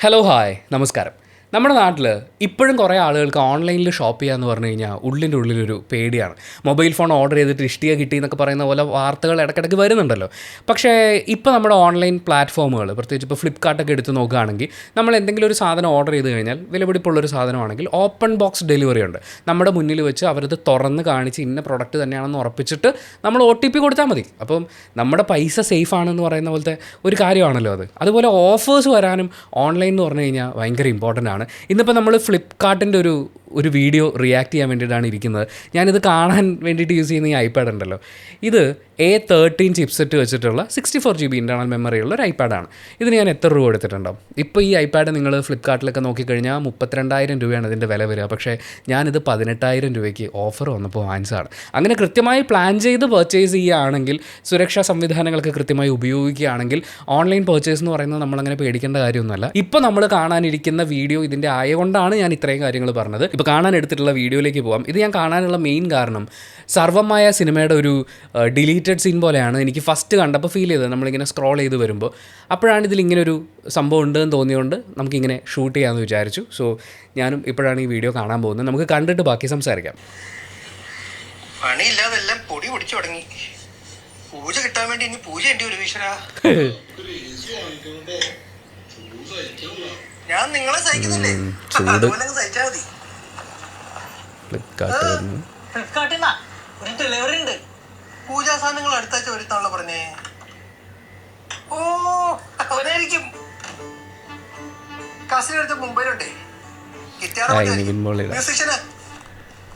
Hello hi നമസ്കാരം. നമ്മുടെ നാട്ടിൽ ഇപ്പോഴും കുറേ ആളുകൾക്ക് ഓൺലൈനിൽ ഷോപ്പ് ചെയ്യാന്ന് പറഞ്ഞു കഴിഞ്ഞാൽ ഉള്ളിൻ്റെ ഉള്ളിലൊരു പേടിയാണ്. മൊബൈൽ ഫോൺ ഓർഡർ ചെയ്തിട്ട് ഇഷ്ടിക കിട്ടി എന്നൊക്കെ പറയുന്ന പോലെ വാർത്തകൾ ഇടയ്ക്കിടയ്ക്ക് വരുന്നുണ്ടല്ലോ. പക്ഷേ ഇപ്പോൾ നമ്മുടെ ഓൺലൈൻ പ്ലാറ്റ്ഫോമുകൾ, പ്രത്യേകിച്ച് ഇപ്പോൾ ഫ്ലിപ്കാർട്ടൊക്കെ എടുത്ത് നോക്കുകയാണെങ്കിൽ, നമ്മൾ എന്തെങ്കിലും ഒരു സാധനം ഓർഡർ ചെയ്ത് കഴിഞ്ഞാൽ, വിലപിടിപ്പുള്ളൊരു സാധനമാണെങ്കിൽ ഓപ്പൺ ബോക്സ് ഡെലിവറി ഉണ്ട്. നമ്മുടെ മുന്നിൽ വെച്ച് അവരത് തുറന്ന് കാണിച്ച് ഇന്ന പ്രൊഡക്റ്റ് തന്നെയാണെന്ന് ഉറപ്പിച്ചിട്ട് നമ്മൾ OTP കൊടുത്താൽ മതി. അപ്പം നമ്മുടെ പൈസ സേഫ് ആണെന്ന് പറയുന്ന പോലത്തെ ഒരു കാര്യമാണല്ലോ അത്. അതുപോലെ ഓഫേഴ്സ് വരാനും ഓൺലൈൻ എന്ന് പറഞ്ഞു കഴിഞ്ഞാൽ ഭയങ്കര ഇമ്പോർട്ടൻ്റ് ആണ്. ഇന്നിപ്പോൾ നമ്മൾ ഫ്ലിപ്കാർട്ടിൻ്റെ ഒരു വീഡിയോ റിയാക്ട് ചെയ്യാൻ വേണ്ടിയിട്ടാണ് ഇരിക്കുന്നത്. ഞാനിത് കാണാൻ വേണ്ടിയിട്ട് യൂസ് ചെയ്യുന്ന ഈ ഐപാഡ് ഉണ്ടല്ലോ, ഇത് A13 ചിപ്സെറ്റ് വെച്ചിട്ടുള്ള 64 GB ഇൻറ്റേർണൽ മെമ്മറിയുള്ള ഒരു ഐപാഡാണ്. ഇതിന് ഞാൻ എത്ര രൂപ എടുത്തിട്ടുണ്ടാവും? ഇപ്പോൾ ഈ ഐപാഡ് നിങ്ങൾ ഫ്ലിപ്കാർട്ടിലൊക്കെ നോക്കിക്കഴിഞ്ഞാൽ 32,000 രൂപയാണ് ഇതിൻ്റെ വില വരിക. പക്ഷേ ഞാനിത് 18,000 രൂപയ്ക്ക് ഓഫർ വന്നപ്പോൾ വാങ്ങിച്ചതാണ്. അങ്ങനെ കൃത്യമായി പ്ലാൻ ചെയ്ത് പർച്ചേസ് ചെയ്യുകയാണെങ്കിൽ, സുരക്ഷാ സംവിധാനങ്ങളൊക്കെ കൃത്യമായി ഉപയോഗിക്കുകയാണെങ്കിൽ, ഓൺലൈൻ പർച്ചേസ് എന്ന് പറയുന്നത് നമ്മളങ്ങനെ പേടിക്കേണ്ട കാര്യമൊന്നുമല്ല. ഇപ്പോൾ നമ്മൾ കാണാനിരിക്കുന്ന വീഡിയോ ഇതിൻ്റെ ആയതുകൊണ്ടാണ് ഞാൻ ഇത്രയും കാര്യങ്ങൾ പറഞ്ഞത്. ഇപ്പോൾ കാണാൻ എടുത്തിട്ടുള്ള വീഡിയോയിലേക്ക് പോകാം. ഇത് ഞാൻ കാണാനുള്ള മെയിൻ കാരണം സർവമായ സിനിമയുടെ ഒരു ഡിലീറ്റഡ് സീൻ പോലെയാണ് എനിക്ക് ഫസ്റ്റ് കണ്ടപ്പോൾ ഫീൽ ചെയ്തത്. നമ്മളിങ്ങനെ സ്ക്രോൾ ചെയ്ത് വരുമ്പോൾ അപ്പോഴാണ് ഇതിലിങ്ങനൊരു സംഭവം ഉണ്ടെന്ന് തോന്നിയുകൊണ്ട് നമുക്കിങ്ങനെ ഷൂട്ട് ചെയ്യാമെന്ന് വിചാരിച്ചു. സോ ഞാനും ഇപ്പോഴാണ് ഈ വീഡിയോ കാണാൻ പോകുന്നത്. നമുക്ക് കണ്ടിട്ട് ബാക്കി സംസാരിക്കാം. പണിയില്ലാതെല്ലാം പൊടി പൊടിച്ചു തുടങ്ങി. പൂജ കിട്ടാൻ വേണ്ടി ഇനി പൂജ ഉണ്ട് ഒരു ഈശ്വരാ. ഞാൻ നിങ്ങളെ സഹിക്കുന്നില്ലേ, അതുപോലെ അങ്ങ് സഹിച്ചാ മതി. ഫ്ലിപ്കാർട്ട് ഒരു ഡെലിവറി ഉണ്ട്. പൂജാ സാധനങ്ങൾ അടുത്താഴ്ച വരുത്താണല്ലോ പറഞ്ഞേ. ഓ അവനായിരിക്കും. കാസിനടുത്ത് മുംബൈയിലുണ്ടേ ഗിറ്റാർ മ്യൂസിഷ്യന്.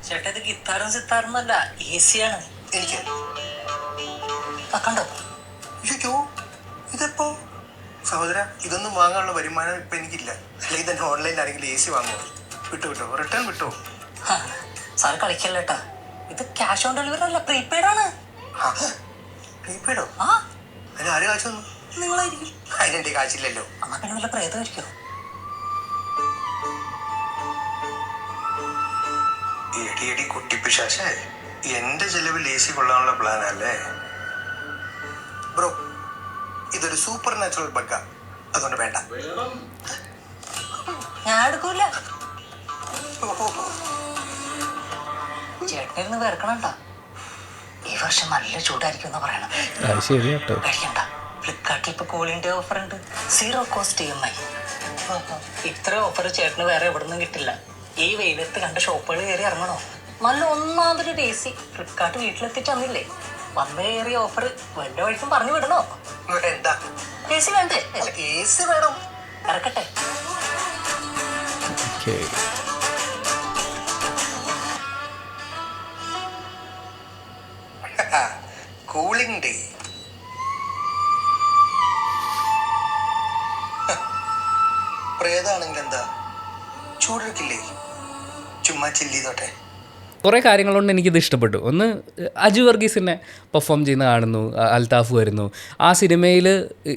ചേട്ടാ ഇത് ഗിത്താറും സിത്താറൊന്നുമല്ല, ഏസിയാണ്. എനിക്ക് കണ്ടോ? അയ്യോ ഇതെപ്പോ സഹോദര, ഇതൊന്നും വാങ്ങാനുള്ള വരുമാനം ഇപ്പൊ എനിക്കില്ല. അല്ലെങ്കിൽ തന്നെ ഓൺലൈനിൽ ആരെങ്കിലും AC വാങ്ങുമോ? വിട്ടോ റിട്ടേൺ വിട്ടോ. സാറ് കളിക്കല്ലേട്ടാ, ഇത് ക്യാഷ് ഓൺ ഡെലിവറി അല്ല, പ്രീപെയ്ഡ് ആണ്. പ്രീപെയ്ഡോ? ആ അതിന് ആര് കാശ് തന്നു? നിങ്ങളായിരിക്കും. അതിനെന്റെ കാശില്ലല്ലോ. എന്നാ പിന്നെ വല്ല പ്രേതമായിരിക്കോ? എടി കുട്ടിപ്പിശാശേ, എന്റെ ചെലവിൽ AC കൊള്ളാനുള്ള പ്ലാൻ അല്ലേ ബ്രോ? ഇതൊരു സൂപ്പർ നാച്ചുറൽ ബഗ്ഗാ, അതുകൊണ്ട് വേണ്ട. ഞാൻ എടുക്കൂല. ചേട്ടനിരുന്ന് വേർക്കണണ്ട. ഈ വർഷം നല്ല ചൂടായിരിക്കും എന്നാ പറയണത്. കഴിക്കണ്ട. ഫ്ലിപ്കാർട്ടിൽ ഇപ്പൊ കൂളിംഗ് ഓഫർ ഉണ്ട്, 0 കോസ്റ്റ് EMI. ഇത്ര ഓഫർ ചേട്ടന് വേറെ എവിടെ നിന്നും കിട്ടില്ല. ഈ വെയിലത്ത് കണ്ട ഷോപ്പുകൾ കയറി ഇറങ്ങണോ? നല്ല ഒന്നാമതൊരു AC ഫ്ലിപ്കാർട്ട് വീട്ടിലെത്തിച്ച് തന്നില്ലേ. വന്ന് കയറിയ ഓഫർ വല്ല വഴിക്കും പറഞ്ഞു വിടണോ? വേണ്ട. AC വേണ്ടേ? AC വേണം. ഇറക്കട്ടെ. Cooling day. പ്രേതാണെങ്കിൽ എന്താ, ചൂടെടുക്കില്ലേ? ചുമ്മാ ചില്ല് ചെയ്തോട്ടെ. കുറേ കാര്യങ്ങളുകൊണ്ട് എനിക്കിത് ഇഷ്ടപ്പെട്ടു. ഒന്ന്, അജു വർഗീസിനെ പെർഫോം ചെയ്യുന്ന കാണുന്നു, അൽത്താഫ് വരുന്നു. ആ സിനിമയിൽ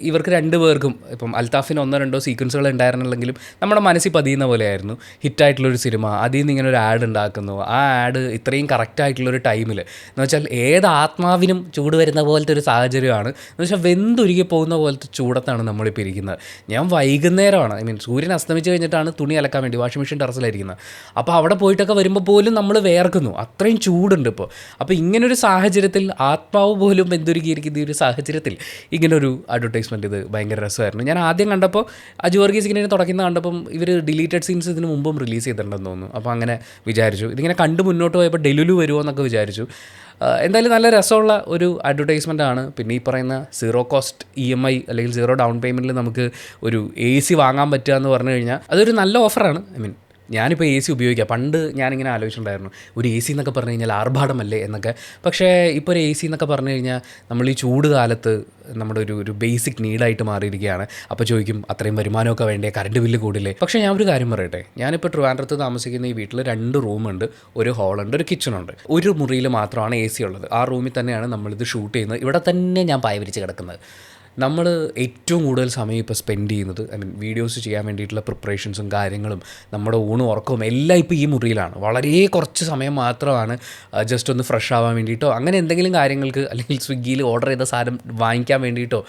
ഇവർക്ക് രണ്ടുപേർക്കും, ഇപ്പം അൽത്താഫിന് 1-2 സീക്വൻസുകൾ ഉണ്ടായിരുന്നില്ലെങ്കിലും നമ്മുടെ മനസ്സിൽ പതിയുന്ന പോലെയായിരുന്നു. ഹിറ്റായിട്ടുള്ളൊരു സിനിമ, അതിൽ നിന്ന് ഇങ്ങനെ ഒരു ആഡ് ഉണ്ടാക്കുന്നു. ആ ആഡ് ഇത്രയും കറക്റ്റായിട്ടുള്ളൊരു ടൈമിൽ, എന്ന് വെച്ചാൽ ഏത് ആത്മാവിനും ചൂട് വരുന്ന പോലത്തെ ഒരു സാഹചര്യമാണ്. എന്ന് വെച്ചാൽ വെന്തുരുകി പോകുന്ന പോലത്തെ ചൂടത്താണ് നമ്മളിപ്പോൾ ഇരിക്കുന്നത്. ഞാൻ വൈകുന്നേരമാണ്, സൂര്യൻ അസ്തമിച്ച് കഴിഞ്ഞിട്ടാണ് തുണി അലക്കാൻ വേണ്ടി വാഷിംഗ് മെഷീൻ ടെറസിലായിരിക്കുന്നത്. അപ്പോൾ അവിടെ പോയിട്ടൊക്കെ വരുമ്പോൾ പോലും നമ്മൾ അത്രയും ചൂടുണ്ട് ഇപ്പോൾ. അപ്പോൾ ഇങ്ങനൊരു സാഹചര്യത്തിൽ, ആത്മാവ് പോലും വെന്തുരുകിയിരിക്കുന്ന ഈ ഒരു സാഹചര്യത്തിൽ ഇങ്ങനൊരു അഡ്വർടൈസ്മെൻറ്റ്, ഇത് ഭയങ്കര രസമായിരുന്നു. ഞാൻ ആദ്യം കണ്ടപ്പോൾ അജു വർഗീസ് ഇങ്ങനെ തുടക്കുന്ന കണ്ടപ്പം ഇവർ ഡിലീറ്റഡ് സീൻസ് ഇതിന് മുമ്പും റിലീസ് ചെയ്തിട്ടുണ്ടെന്ന് തോന്നുന്നു. അപ്പോൾ അങ്ങനെ വിചാരിച്ചു, ഇതിങ്ങനെ കണ്ട് മുന്നോട്ട് പോയപ്പോൾ ഡെലുലു വരുമോ എന്നൊക്കെ വിചാരിച്ചു. എന്തായാലും നല്ല രസമുള്ള ഒരു അഡ്വർടൈസ്മെൻ്റ് ആണ്. പിന്നെ ഈ പറയുന്ന 0 കോസ്റ്റ് EMI അല്ലെങ്കിൽ 0 ഡൗൺ പേയ്മെൻറ്റിൽ നമുക്ക് ഒരു AC വാങ്ങാൻ പറ്റുക എന്ന് പറഞ്ഞു കഴിഞ്ഞാൽ അതൊരു നല്ല ഓഫറാണ്. ഞാനിപ്പോൾ AC ഉപയോഗിക്കുക. പണ്ട് ഞാനിങ്ങനെ ആലോചിച്ചിട്ടുണ്ടായിരുന്നു, ഒരു AC എന്നൊക്കെ പറഞ്ഞു കഴിഞ്ഞാൽ ആർഭാടമല്ലേ എന്നൊക്കെ. പക്ഷേ ഇപ്പോൾ ഒരു AC എന്നൊക്കെ പറഞ്ഞു കഴിഞ്ഞാൽ നമ്മൾ ഈ ചൂട് കാലത്ത് നമ്മുടെ ഒരു ബേസിക് നീഡായിട്ട് മാറിയിരിക്കുകയാണ്. അപ്പോൾ ചോദിക്കും, അത്രയും വരുമാനമൊക്കെ വേണ്ടേ, കറണ്ട് ബില്ല് കൂടില്ലേ? പക്ഷേ ഞാൻ ഒരു കാര്യം പറയട്ടെ, ഞാനിപ്പോൾ ട്രിവാൻഡ്രത്ത് താമസിക്കുന്ന ഈ വീട്ടിൽ 2 റൂമുണ്ട്, ഒരു ഹോളുണ്ട്, ഒരു കിച്ചണുണ്ട്. ഒരു മുറിയിൽ മാത്രമാണ് AC ഉള്ളത്. ആ റൂമിൽ തന്നെയാണ് നമ്മളിത് ഷൂട്ട് ചെയ്യുന്നത്. ഇവിടെ തന്നെ ഞാൻ പായ വിരിച്ച് കിടക്കുന്നത്. നമ്മൾ ഏറ്റവും കൂടുതൽ സമയം ഇപ്പോൾ സ്പെൻഡ് ചെയ്യുന്നത്, വീഡിയോസ് ചെയ്യാൻ വേണ്ടിയിട്ടുള്ള പ്രിപ്പറേഷൻസും കാര്യങ്ങളും നമ്മുടെ ഊണും ഉറക്കവും എല്ലാം ഇപ്പോൾ ഈ മുറിയിലാണ്. വളരെ കുറച്ച് സമയം മാത്രമാണ് ജസ്റ്റ് ഒന്ന് ഫ്രഷ് ആവാൻ വേണ്ടിയിട്ടോ അങ്ങനെ എന്തെങ്കിലും കാര്യങ്ങൾക്ക്, അല്ലെങ്കിൽ സ്വിഗ്ഗിയിൽ ഓർഡർ ചെയ്ത സാധനം വാങ്ങിക്കാൻ വേണ്ടിയിട്ടോ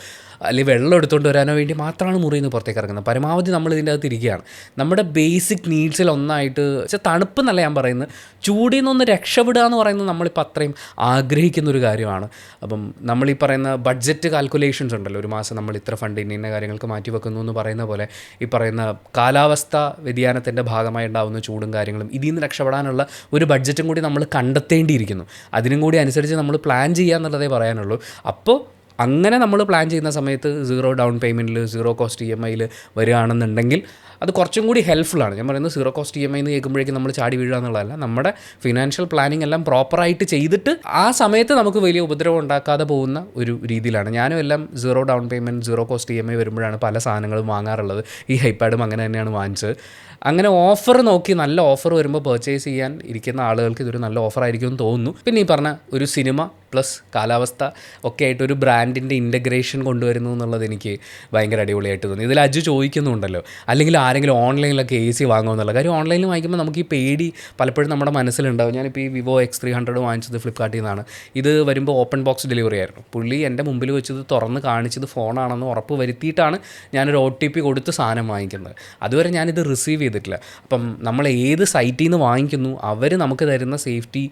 അല്ലെങ്കിൽ വെള്ളം എടുത്തുകൊണ്ട് വരാനോ വേണ്ടി മാത്രമാണ് മുറിയിൽ നിന്ന് പുറത്തേക്ക് ഇറങ്ങുന്നത്. പരമാവധി നമ്മൾ ഇതിൻ്റെ അകത്ത് ഇരിക്കുകയാണ്. നമ്മുടെ ബേസിക് നീഡ്സിൽ ഒന്നായിട്ട് വെച്ചാൽ തണുപ്പ് എന്നല്ല ഞാൻ പറയുന്നത്, ചൂടിൽ നിന്നൊന്ന് രക്ഷപ്പെടുക എന്ന് പറയുന്നത് നമ്മളിപ്പോൾ അത്രയും ആഗ്രഹിക്കുന്നൊരു കാര്യമാണ്. അപ്പം നമ്മളീ പറയുന്ന ബഡ്ജറ്റ് കാൽക്കുലേഷൻസ് ഉണ്ടല്ലോ, ഒരു മാസം നമ്മൾ ഇത്ര ഫണ്ട് ഇന്ന കാര്യങ്ങൾക്ക് മാറ്റി വെക്കുന്നു എന്ന് പറയുന്ന പോലെ ഈ പറയുന്ന കാലാവസ്ഥ വ്യതിയാനത്തിൻ്റെ ഭാഗമായി ഉണ്ടാകുന്ന ചൂടും കാര്യങ്ങളും ഇതിൽ നിന്ന് രക്ഷപ്പെടാനുള്ള ഒരു ബഡ്ജറ്റും കൂടി നമ്മൾ കണ്ടെത്തേണ്ടിയിരിക്കുന്നു. അതിനും കൂടി അനുസരിച്ച് നമ്മൾ പ്ലാൻ ചെയ്യുക എന്നുള്ളതേ പറയാനുള്ളൂ. അപ്പോൾ അങ്ങനെ നമ്മൾ പ്ലാൻ ചെയ്യുന്ന സമയത്ത് 0 ഡൗൺ പേയ്മെൻറ്റിൽ 0 കോസ്റ്റ് EMIയിൽ വരികയാണെന്നുണ്ടെങ്കിൽ അത് കുറച്ചും കൂടി ഹെൽപ്ഫുള്ളാണ്. ഞാൻ പറയുന്നത് 0 കോസ്റ്റ് EMI എന്ന് കേൾക്കുമ്പോഴേക്കും നമ്മൾ ചാടി വീഴുക എന്നുള്ളതല്ല, നമ്മുടെ ഫിനാൻഷ്യൽ പ്ലാനിങ് എല്ലാം പ്രോപ്പറായിട്ട് ചെയ്തിട്ട് ആ സമയത്ത് നമുക്ക് വലിയ ഉപദ്രവം ഉണ്ടാക്കാതെ പോകുന്ന ഒരു രീതിയിലാണ്. ഞാനും എല്ലാം 0 ഡൗൺ പേയ്മെൻറ്റ് 0 കോസ്റ്റ് EMI വരുമ്പോഴാണ് പല സാധനങ്ങളും വാങ്ങാറുള്ളത്. ഈ ഐപാഡും അങ്ങനെ തന്നെയാണ് വാങ്ങിച്ചത്. അങ്ങനെ ഓഫർ നോക്കി നല്ല ഓഫർ വരുമ്പോൾ പർച്ചേസ് ചെയ്യാൻ ഇരിക്കുന്ന ആളുകൾക്ക് ഇതൊരു നല്ല ഓഫറായിരിക്കും എന്ന് തോന്നുന്നു. പിന്നെ ഈ പറഞ്ഞ ഒരു സിനിമ പ്ലസ് കാലാവസ്ഥ ഒക്കെ ആയിട്ട് ഒരു ബ്രാൻഡിൻ്റെ ഇൻ്റഗ്രേഷൻ കൊണ്ടുവരുന്നു എന്നുള്ളത് എനിക്ക് ഭയങ്കര അടിപൊളിയായിട്ട് തോന്നി. ഇതിൽ അജു ചോദിക്കുന്നുണ്ടല്ലോ, അല്ലെങ്കിൽ ആരെങ്കിലും ഓൺലൈനിലൊക്കെ AC വാങ്ങുമെന്നുള്ള കാര്യം. ഓൺലൈനിൽ വാങ്ങിക്കുമ്പോൾ നമുക്ക് ഈ പേടി പലപ്പോഴും നമ്മുടെ മനസ്സിലുണ്ടാവും. ഞാനിപ്പോൾ ഈ Vivo X300 വാങ്ങിച്ചത് ഫ്ലിപ്കാർട്ടിൽ നിന്നാണ്. ഇത് വരുമ്പോൾ ഓപ്പൺ ബോക്സ് ഡെലിവറി ആയിരുന്നു. പുള്ളി എൻ്റെ മുമ്പിൽ വെച്ചത് തുറന്ന് കാണിച്ചത് ഫോണാണെന്ന് ഉറപ്പ് വരുത്തിയിട്ടാണ് ഞാനൊരു OTP കൊടുത്ത് സാധനം വാങ്ങിക്കുന്നത്. അതുവരെ ഞാനിത് റിസീവ് ചെയ്തിട്ടില്ല. അപ്പം നമ്മൾ ഏത് സൈറ്റിൽ നിന്ന് വാങ്ങിക്കുന്നു, അവർ നമുക്ക് തരുന്ന സേഫ്റ്റി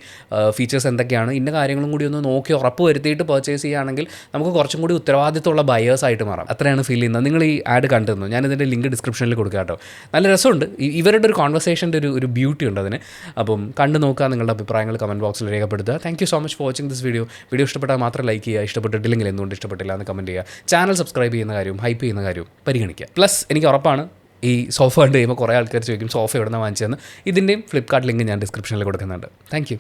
ഫീച്ചേഴ്സ് എന്തൊക്കെയാണ്, ഇന്ന കാര്യങ്ങളും കൂടി ഒന്ന് നോക്കി ഉറപ്പ് വരുത്തിയിട്ട് പർച്ചേസ് ചെയ്യുകയാണെങ്കിൽ നമുക്ക് കുറച്ചും കൂടി ഉത്തരവാദിത്തമുള്ള ബയേഴ്സായിട്ട് മാറാം. അത്രയാണ് ഫീൽ ചെയ്യുന്നത്. നിങ്ങൾ ഈ ആഡ് കണ്ടിരുന്നു, ഞാനിതിൻ്റെ ലിങ്ക് ഡിസ്ക്രിപ്ഷനിൽ കൊടുക്കാം കേട്ടോ. നല്ല രസമുണ്ട്. ഇവരുടെ ഒരു കോൺവെർസേഷൻ്റെ ഒരു ബ്യൂട്ടി ഉണ്ട് അതിന്. അപ്പം കണ്ടു നോക്കുക, നിങ്ങളുടെ അഭിപ്രായങ്ങൾ കമൻറ്റ് ബോക്സിൽ രേഖപ്പെടുത്തുക. Thank you so much for watching this video. Video ഇഷ്ടപ്പെട്ടാൽ മാത്രം ലൈക്ക് ചെയ്യുക, ഇഷ്ടപ്പെട്ടിട്ടില്ലെങ്കിൽ എന്തുകൊണ്ട് ഇഷ്ടപ്പെട്ടില്ല എന്ന് കമൻറ്റ് ചെയ്യുക. ചാനൽ സബ്സ്ക്രൈബ് ചെയ്യുന്ന കാര്യവും ഹൈപ്പ് ചെയ്യുന്ന കാര്യവും പരിഗണിക്കുക. പ്ലസ് എനിക്ക് ഉറപ്പാണ് ഈ സോഫ കണ്ട് കഴിയുമ്പോൾ കുറേ ആൾക്കാർ ചോദിക്കും സോഫ എവിടെ നിന്ന് വാങ്ങിച്ചതെന്ന്. ഇതിൻ്റെയും ഫ്ലിപ്കാർട്ട് ലിങ്ക് ഞാൻ ഡിസ്ക്രിപ്ഷനിൽ കൊടുക്കുന്നുണ്ട്. Thank you.